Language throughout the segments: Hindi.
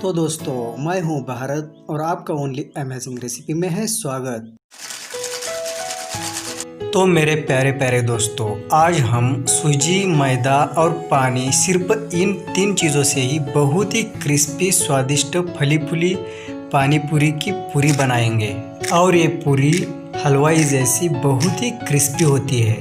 तो दोस्तों, मैं हूं भारत और आपका ओनली अमेजिंग रेसिपी में है स्वागत। तो मेरे प्यारे प्यारे दोस्तों, आज हम सूजी, मैदा और पानी, सिर्फ इन 3 चीज़ों से ही बहुत ही क्रिस्पी, स्वादिष्ट, फली फूली पानी पूरी की पूरी बनाएंगे। और ये पूरी हलवाई जैसी बहुत ही क्रिस्पी होती है।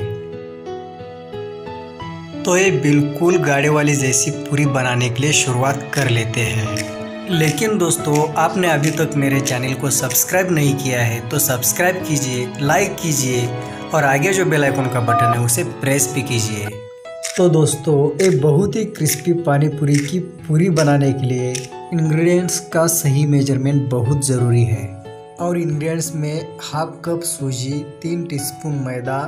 तो ये बिल्कुल गाढ़े वाली जैसी पूरी बनाने के लिए शुरुआत कर लेते हैं। लेकिन दोस्तों, आपने अभी तक मेरे चैनल को सब्सक्राइब नहीं किया है तो सब्सक्राइब कीजिए, लाइक कीजिए और आगे जो बेल आइकन का बटन है उसे प्रेस भी कीजिए। तो दोस्तों, एक बहुत ही क्रिस्पी पानी पूरी की पूरी बनाने के लिए इंग्रेडिएंट्स का सही मेजरमेंट बहुत ज़रूरी है। और इंग्रेडिएंट्स में हाफ कप सूजी, 3 टीस्पून मैदा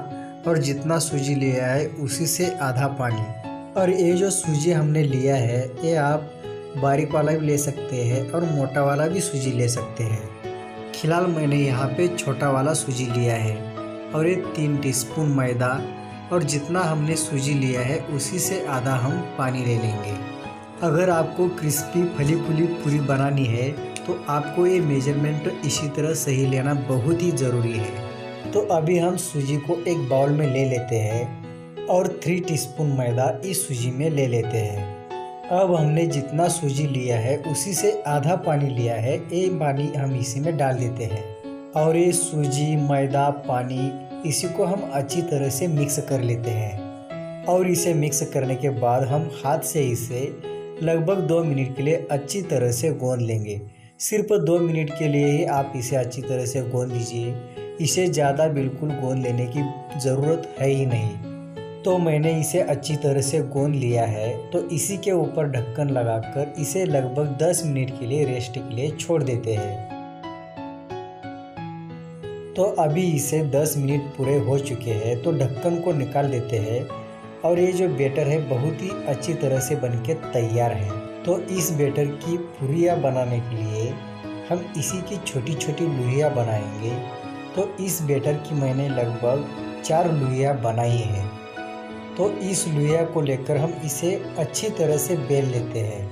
और जितना सूजी लिया है उसी से आधा पानी। और ये जो सूजी हमने लिया है ये आप बारीक वाला भी ले सकते हैं और मोटा वाला भी सूजी ले सकते हैं। फिलहाल मैंने यहाँ पे छोटा वाला सूजी लिया है। और ये 3 टीस्पून मैदा और जितना हमने सूजी लिया है उसी से आधा हम पानी ले लेंगे। अगर आपको क्रिस्पी फली फूली पूरी बनानी है तो आपको ये मेजरमेंट इसी तरह सही लेना बहुत ही ज़रूरी है। तो अभी हम सूजी को एक बाउल में ले लेते हैं और 3 टीस्पून मैदा इस सूजी में ले लेते हैं। अब हमने जितना सूजी लिया है उसी से आधा पानी लिया है, ये पानी हम इसी में डाल देते हैं। और ये सूजी, मैदा, पानी इसी को हम अच्छी तरह से मिक्स कर लेते हैं। और इसे मिक्स करने के बाद हम हाथ से इसे लगभग 2 मिनट के लिए अच्छी तरह से गूंद लेंगे। सिर्फ 2 मिनट के लिए ही आप इसे अच्छी तरह से गूंद लीजिए, इसे ज़्यादा बिल्कुल गूंद लेने की ज़रूरत है ही नहीं। तो मैंने इसे अच्छी तरह से गूंद लिया है। तो इसी के ऊपर ढक्कन लगाकर इसे लगभग 10 मिनट के लिए रेस्ट के लिए छोड़ देते हैं। तो अभी इसे 10 मिनट पूरे हो चुके हैं, तो ढक्कन को निकाल देते हैं। और ये जो बैटर है बहुत ही अच्छी तरह से बनके तैयार है। तो इस बैटर की पूरियाँ बनाने के लिए हम इसी की छोटी छोटी लुहियाँ बनाएंगे। तो इस बैटर की मैंने लगभग 4 लुहियाँ बनाई हैं। तो इस लुहिया को लेकर हम इसे अच्छी तरह से बेल लेते हैं।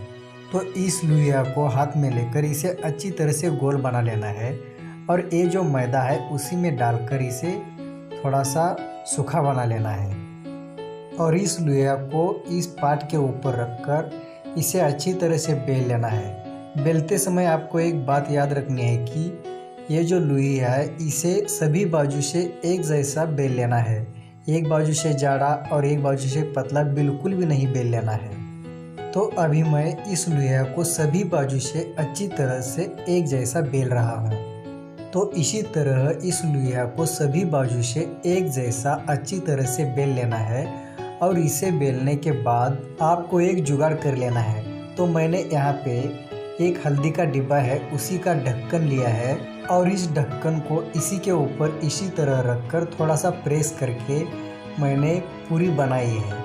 तो इस लुहिया को हाथ में लेकर इसे अच्छी तरह से गोल बना लेना है। और ये जो मैदा है उसी में डालकर इसे थोड़ा सा सूखा बना लेना है। और इस लुहिया को इस पाट के ऊपर रखकर इसे अच्छी तरह से बेल लेना है। बेलते समय आपको एक बात याद रखनी है कि ये जो लुहिया है इसे सभी बाजू से एक जैसा बेल लेना है। एक बाजू से जाड़ा और एक बाजू से पतला बिल्कुल भी नहीं बेल लेना है। तो अभी मैं इस लुहिया को सभी बाजू से अच्छी तरह से एक जैसा बेल रहा हूँ। तो इसी तरह इस लुहिया को सभी बाजू से एक जैसा अच्छी तरह से बेल लेना है। और इसे बेलने के बाद आपको एक जुगाड़ कर लेना है। तो मैंने यहाँ पे एक हल्दी का डिब्बा है उसी का ढक्कन लिया है। और इस ढक्कन को इसी के ऊपर इसी तरह रखकर थोड़ा सा प्रेस करके मैंने पूरी बनाई है।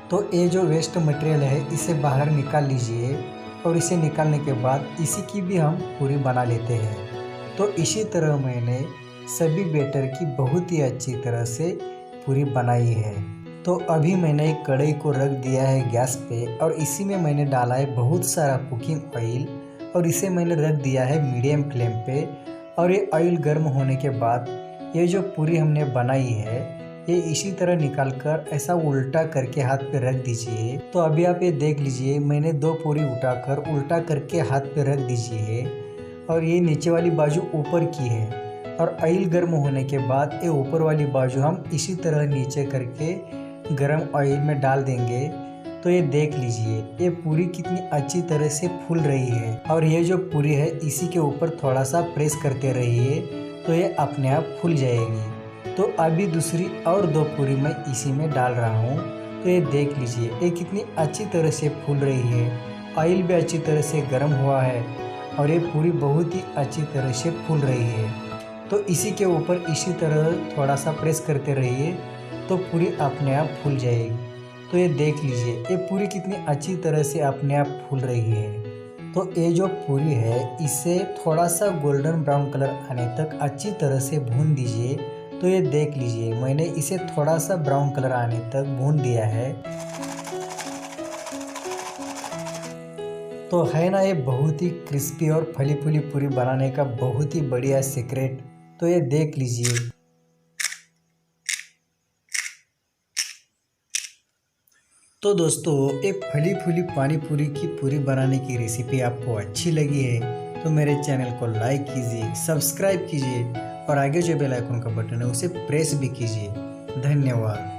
तो ये जो वेस्ट मटेरियल है इसे बाहर निकाल लीजिए। और इसे निकालने के बाद इसी की भी हम पूरी बना लेते हैं। तो इसी तरह मैंने सभी बैटर की बहुत ही अच्छी तरह से पूरी बनाई है। तो अभी मैंने एक कढ़ाई को रख दिया है गैस पे और इसी में मैंने डाला है बहुत सारा कुकिंग ऑयल। और इसे मैंने रख दिया है मीडियम फ्लेम पे। और ये ऑयल गर्म होने के बाद ये जो पूरी हमने बनाई है ये इसी तरह निकाल कर ऐसा उल्टा करके हाथ पे रख दीजिए। तो अभी आप ये देख लीजिए, मैंने 2 पूरी उठाकर उल्टा करके हाथ पे रख दीजिए। और ये नीचे वाली बाजू ऊपर की है। और ऑयल गर्म होने के बाद ये ऊपर वाली बाजू हम इसी तरह नीचे करके गर्म ऑयल में डाल देंगे। तो ये देख लीजिए ये पूरी कितनी अच्छी तरह से फूल रही है। और ये जो पूरी है इसी के ऊपर थोड़ा सा प्रेस करते रहिए तो ये अपने आप फूल जाएगी। तो अभी दूसरी और 2 पूरी मैं इसी में डाल रहा हूँ। तो ये देख लीजिए ये कितनी अच्छी तरह से फूल रही है। ऑयल भी अच्छी तरह से गर्म हुआ है और ये पूरी बहुत ही अच्छी तरह से फूल रही है। तो इसी के ऊपर इसी तरह थोड़ा सा प्रेस करते रहिए तो पूरी अपने आप फूल जाएगी। तो ये देख लीजिए ये पूरी कितनी अच्छी तरह से अपने आप फूल रही है। तो ये जो पूरी है इसे थोड़ा सा गोल्डन ब्राउन कलर आने तक अच्छी तरह से भून दीजिए। तो ये देख लीजिए मैंने इसे थोड़ा सा ब्राउन कलर आने तक भून दिया है। तो है ना ये बहुत ही क्रिस्पी और फली फूली पूरी बनाने का बहुत ही बढ़िया सीक्रेट। तो ये देख लीजिए। तो दोस्तों, एक फली फूली पानी पूरी की पूरी बनाने की रेसिपी आपको अच्छी लगी है तो मेरे चैनल को लाइक कीजिए, सब्सक्राइब कीजिए और आगे जो बेल आइकन का बटन है उसे प्रेस भी कीजिए। धन्यवाद।